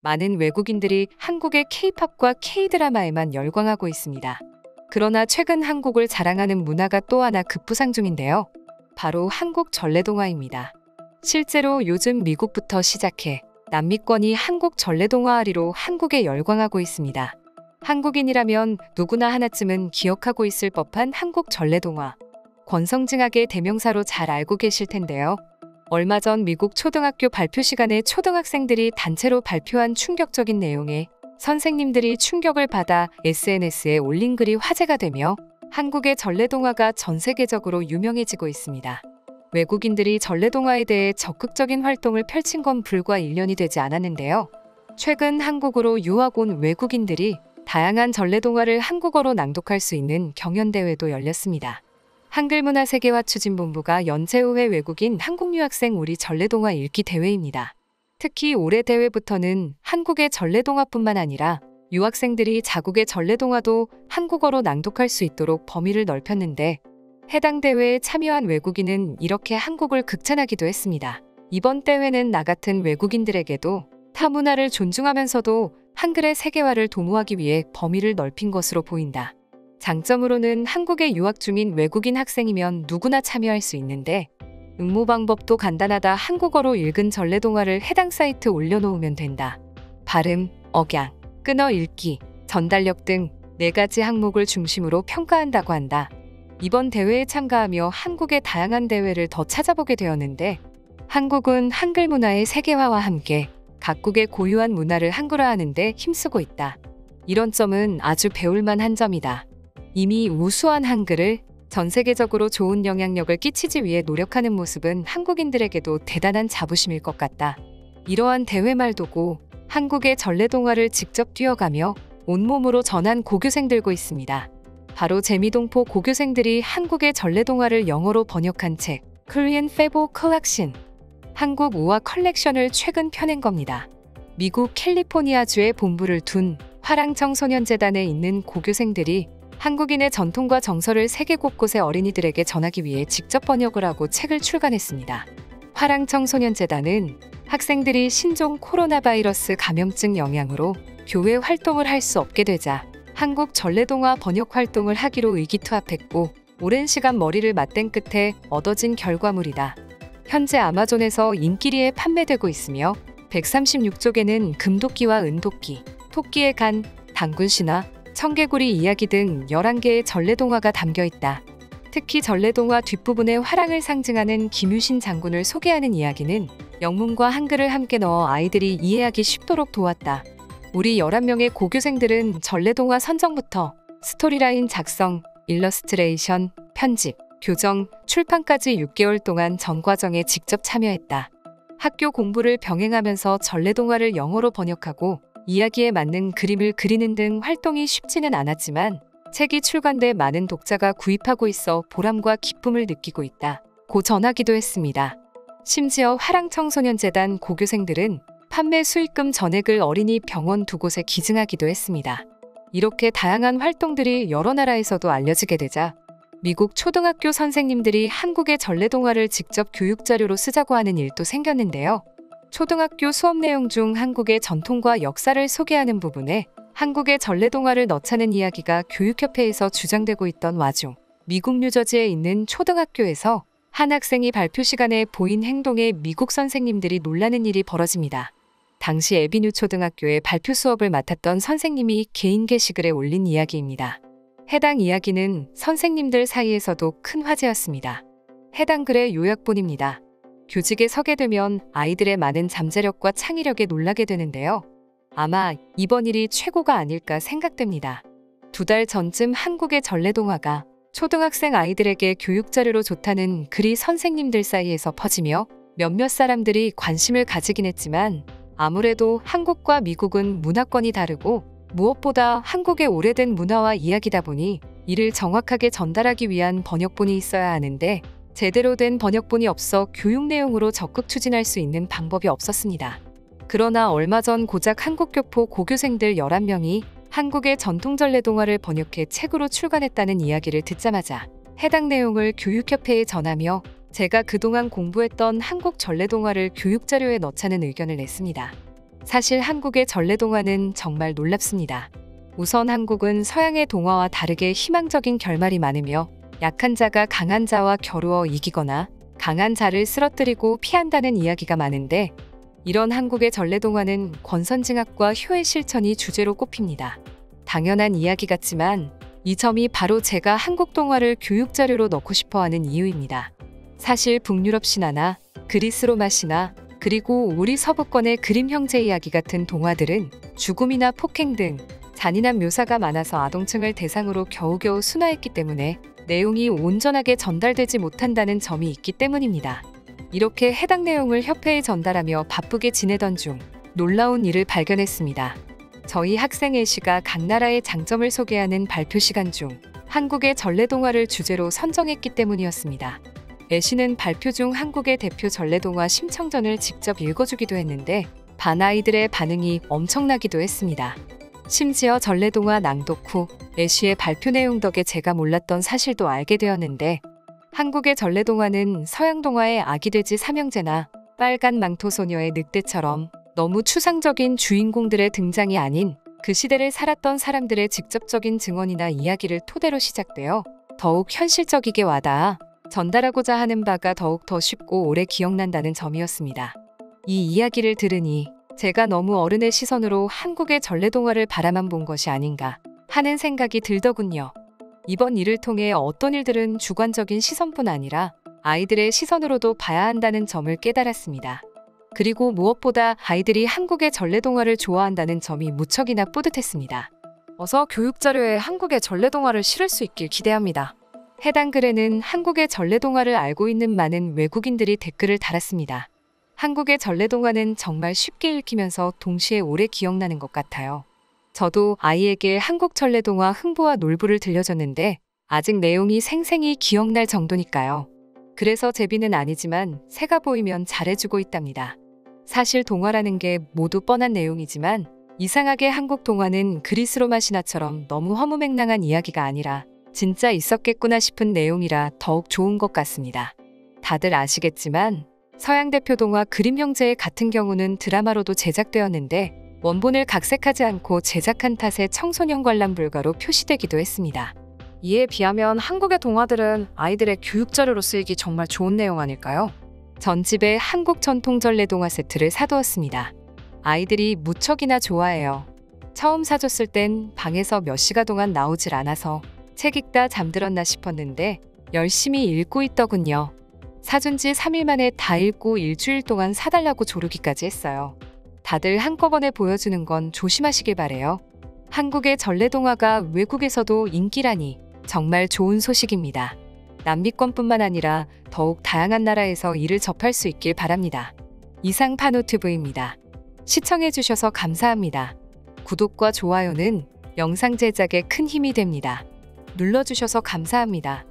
많은 외국인들이 한국의 K-팝과 K-드라마에만 열광하고 있습니다. 그러나 최근 한국을 자랑하는 문화가 또 하나 급부상 중인데요. 바로 한국 전래동화입니다. 실제로 요즘 미국부터 시작해 남미권이 한국 전래동화아리로 한국에 열광하고 있습니다. 한국인이라면 누구나 하나쯤은 기억하고 있을 법한 한국 전래동화. 권성징악의 대명사로 잘 알고 계실 텐데요. 얼마 전 미국 초등학교 발표 시간에 초등학생들이 단체로 발표한 충격적인 내용에 선생님들이 충격을 받아 SNS에 올린 글이 화제가 되며 한국의 전래동화가 전 세계적으로 유명해지고 있습니다. 외국인들이 전래동화에 대해 적극적인 활동을 펼친 건 불과 1년이 되지 않았는데요. 최근 한국으로 유학 온 외국인들이 다양한 전래동화를 한국어로 낭독할 수 있는 경연대회도 열렸습니다. 한글문화세계화추진본부가 연재후회 외국인 한국 유학생 우리 전래동화 읽기 대회입니다. 특히 올해 대회부터는 한국의 전래동화뿐만 아니라 유학생들이 자국의 전래동화도 한국어로 낭독할 수 있도록 범위를 넓혔는데 해당 대회에 참여한 외국인은 이렇게 한국을 극찬하기도 했습니다. 이번 대회는 나 같은 외국인들에게도 타 문화를 존중하면서도 한글의 세계화를 도모하기 위해 범위를 넓힌 것으로 보인다. 장점으로는 한국에 유학 중인 외국인 학생이면 누구나 참여할 수 있는데 응모 방법도 간단하다. 한국어로 읽은 전래동화를 해당 사이트에 올려놓으면 된다. 발음, 억양, 끊어 읽기, 전달력 등 4가지 항목을 중심으로 평가한다고 한다. 이번 대회에 참가하며 한국의 다양한 대회를 더 찾아보게 되었는데 한국은 한글 문화의 세계화와 함께 각국의 고유한 문화를 한글화하는 데 힘쓰고 있다. 이런 점은 아주 배울만한 점이다. 이미 우수한 한글을 전 세계적으로 좋은 영향력을 끼치기 위해 노력하는 모습은 한국인들에게도 대단한 자부심일 것 같다. 이러한 대회 말도고 한국의 전래동화를 직접 뛰어가며 온몸으로 전한 고교생들고 있습니다. 바로 재미동포 고교생들이 한국의 전래동화를 영어로 번역한 책 Korean Fable Collection, 한국 우화 컬렉션을 최근 펴낸 겁니다. 미국 캘리포니아주에 본부를 둔 화랑청소년재단에 있는 고교생들이 한국인의 전통과 정서를 세계 곳곳의 어린이들에게 전하기 위해 직접 번역을 하고 책을 출간했습니다. 화랑청소년재단은 학생들이 신종 코로나 바이러스 감염증 영향으로 교회 활동을 할 수 없게 되자 한국 전래동화 번역 활동을 하기로 의기투합했고 오랜 시간 머리를 맞댄 끝에 얻어진 결과물이다. 현재 아마존에서 인기리에 판매되고 있으며 136쪽에는 금도끼와 은도끼, 토끼의 간, 당군신화, 청개구리 이야기 등 11개의 전래동화가 담겨있다. 특히 전래동화 뒷부분에 화랑을 상징하는 김유신 장군을 소개하는 이야기는 영문과 한글을 함께 넣어 아이들이 이해하기 쉽도록 도왔다. 우리 11명의 고교생들은 전래동화 선정부터 스토리라인 작성, 일러스트레이션, 편집, 교정, 출판까지 6개월 동안 전 과정에 직접 참여했다. 학교 공부를 병행하면서 전래동화를 영어로 번역하고 이야기에 맞는 그림을 그리는 등 활동이 쉽지는 않았지만 책이 출간돼 많은 독자가 구입하고 있어 보람과 기쁨을 느끼고 있다. 고 전하기도 했습니다. 심지어 화랑청소년재단 고교생들은 판매 수익금 전액을 어린이 병원 2곳에 기증하기도 했습니다. 이렇게 다양한 활동들이 여러 나라에서도 알려지게 되자 미국 초등학교 선생님들이 한국의 전래동화를 직접 교육자료로 쓰자고 하는 일도 생겼는데요. 초등학교 수업 내용 중 한국의 전통과 역사를 소개하는 부분에 한국의 전래동화를 넣자는 이야기가 교육협회에서 주장되고 있던 와중 미국 뉴저지에 있는 초등학교에서 한 학생이 발표 시간에 보인 행동에 미국 선생님들이 놀라는 일이 벌어집니다. 당시 에비뉴 초등학교의 발표 수업을 맡았던 선생님이 개인 게시글에 올린 이야기입니다. 해당 이야기는 선생님들 사이에서도 큰 화제였습니다. 해당 글의 요약본입니다. 교직에 서게 되면 아이들의 많은 잠재력과 창의력에 놀라게 되는데요. 아마 이번 일이 최고가 아닐까 생각됩니다. 2달 전쯤 한국의 전래동화가 초등학생 아이들에게 교육자료로 좋다는 글이 선생님들 사이에서 퍼지며 몇몇 사람들이 관심을 가지긴 했지만 아무래도 한국과 미국은 문화권이 다르고 무엇보다 한국의 오래된 문화와 이야기다 보니 이를 정확하게 전달하기 위한 번역본이 있어야 하는데 제대로 된 번역본이 없어 교육 내용으로 적극 추진할 수 있는 방법이 없었습니다. 그러나 얼마 전 고작 한국교포 고교생들 11명이 한국의 전통 전래동화를 번역해 책으로 출간했다는 이야기를 듣자마자 해당 내용을 교육협회에 전하며 제가 그동안 공부했던 한국 전래동화를 교육자료에 넣자는 의견을 냈습니다. 사실 한국의 전래동화는 정말 놀랍습니다. 우선 한국은 서양의 동화와 다르게 희망적인 결말이 많으며 약한 자가 강한 자와 겨루어 이기거나 강한 자를 쓰러뜨리고 피한다는 이야기가 많은데 이런 한국의 전래동화는 권선징악과 효의 실천이 주제로 꼽힙니다. 당연한 이야기 같지만 이 점이 바로 제가 한국 동화를 교육자료로 넣고 싶어하는 이유입니다. 사실 북유럽 신화나 그리스 로마 신화 그리고 우리 서부권의 그림 형제 이야기 같은 동화들은 죽음이나 폭행 등 잔인한 묘사가 많아서 아동층을 대상으로 겨우겨우 순화했기 때문에 내용이 온전하게 전달되지 못한다는 점이 있기 때문입니다. 이렇게 해당 내용을 협회에 전달하며 바쁘게 지내던 중 놀라운 일을 발견했습니다. 저희 학생 A씨가 각 나라의 장점을 소개하는 발표 시간 중 한국의 전래동화를 주제로 선정했기 때문이었습니다. A씨는 발표 중 한국의 대표 전래동화 심청전을 직접 읽어주기도 했는데 반 아이들의 반응이 엄청나기도 했습니다. 심지어 전래동화 낭독 후 A씨의 발표 내용 덕에 제가 몰랐던 사실도 알게 되었는데 한국의 전래동화는 서양 동화의 아기돼지 삼형제나 빨간 망토 소녀의 늑대처럼 너무 추상적인 주인공들의 등장이 아닌 그 시대를 살았던 사람들의 직접적인 증언이나 이야기를 토대로 시작되어 더욱 현실적이게 와닿아 전달하고자 하는 바가 더욱 더 쉽고 오래 기억난다는 점이었습니다. 이 이야기를 들으니 제가 너무 어른의 시선으로 한국의 전래동화를 바라만 본 것이 아닌가 하는 생각이 들더군요. 이번 일을 통해 어떤 일들은 주관적인 시선뿐 아니라 아이들의 시선으로도 봐야 한다는 점을 깨달았습니다. 그리고 무엇보다 아이들이 한국의 전래동화를 좋아한다는 점이 무척이나 뿌듯했습니다. 어서 교육자료에 한국의 전래동화를 실을 수 있길 기대합니다. 해당 글에는 한국의 전래동화를 알고 있는 많은 외국인들이 댓글을 달았습니다. 한국의 전래동화는 정말 쉽게 읽히면서 동시에 오래 기억나는 것 같아요. 저도 아이에게 한국 전래동화 흥부와 놀부를 들려줬는데 아직 내용이 생생히 기억날 정도니까요. 그래서 제비는 아니지만 새가 보이면 잘해주고 있답니다. 사실 동화라는 게 모두 뻔한 내용이지만 이상하게 한국 동화는 그리스 로마 신화처럼 너무 허무맹랑한 이야기가 아니라 진짜 있었겠구나 싶은 내용이라 더욱 좋은 것 같습니다. 다들 아시겠지만 서양 대표 동화 그림 형제 같은 경우는 드라마로도 제작되었는데 원본을 각색하지 않고 제작한 탓에 청소년 관람 불가로 표시되기도 했습니다. 이에 비하면 한국의 동화들은 아이들의 교육자료로 쓰이기 정말 좋은 내용 아닐까요? 전 집에 한국 전통 전래동화 세트를 사두었습니다. 아이들이 무척이나 좋아해요. 처음 사줬을 땐 방에서 몇 시간 동안 나오질 않아서 책 읽다 잠들었나 싶었는데 열심히 읽고 있더군요. 사준 지 3일 만에 다 읽고 일주일 동안 사달라고 조르기까지 했어요. 다들 한꺼번에 보여주는 건 조심하시길 바래요. 한국의 전래동화가 외국에서도 인기라니 정말 좋은 소식입니다. 남미권뿐만 아니라 더욱 다양한 나라에서 이를 접할 수 있길 바랍니다. 이상 파노튜브입니다. 시청해주셔서 감사합니다. 구독과 좋아요는 영상 제작에 큰 힘이 됩니다. 눌러주셔서 감사합니다.